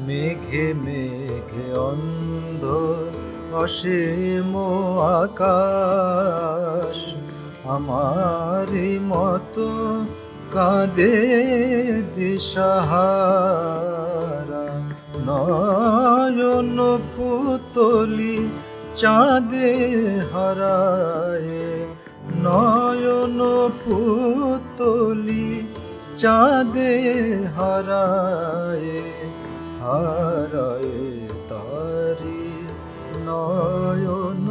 মেঘে মেঘে অন্ধ অসীম আকাশ, আমারই মতো কাঁদে দিশাহারা। নয়ন পুতলি চাঁদে হারায়, নয়ন পুতলি চাঁদে হারায়, হারায় তারি নয়ন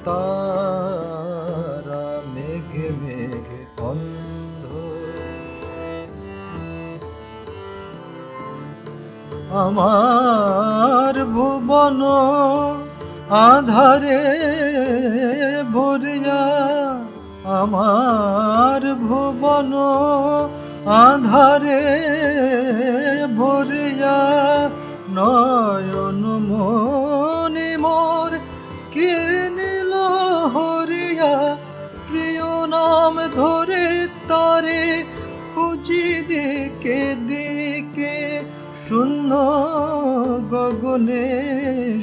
তারা। মেঘে মেঘে অন্ধ আমার ভুবন আধারে ভরিয়া, আমার ভুবন আধারে ভরিয়া। নয়ন মনি মোর কি নীল হরিয়া, প্রিয় নাম ধরে তারে খুঁজি দিকে দিকে। শূন্য গগনে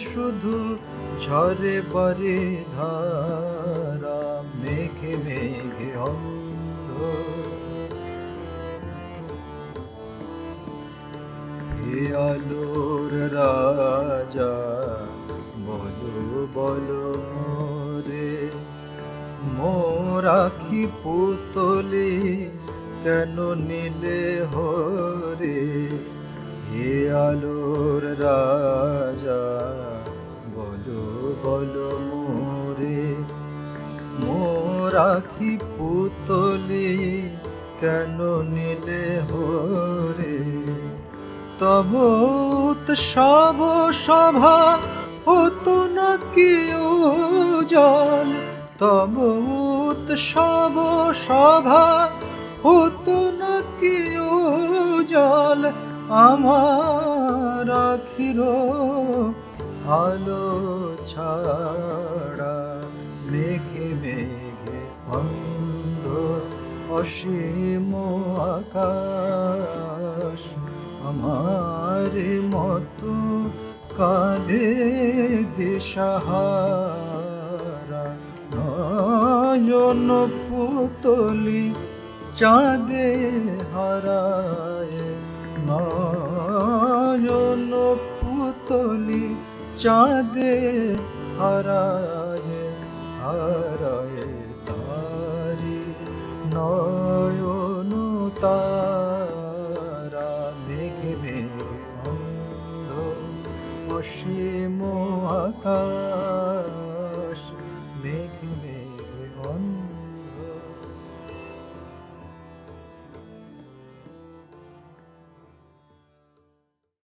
শুধু ঝরে বারে ধারা, মেঘে মেঘে অন্ধ। হে আলোর রাজা বলো বলো মোরে, মোর আখি পুতলি কেন নিলে হরে। হে আলোর রাজা বলো বলো মোরে, মোর আখি পুতলি কেন নিলে হরে। তব উৎসব সভা হতো না কি উজাল, তব উৎসব সভা হতো না কি উজাল। আমার আখির আলো ছাড়া, মেঘে মেঘে অন্ধ অসীম আকাশ, আমার মতো কাঁদে দিশাহারা। নয়ন পুতলি চাঁদে হারায়, নয়ন পুতলি চাঁদে হারায়, হারায় তারি নয়ন তারা। মেঘে মেঘে অন্ধ অসীম আকাশ।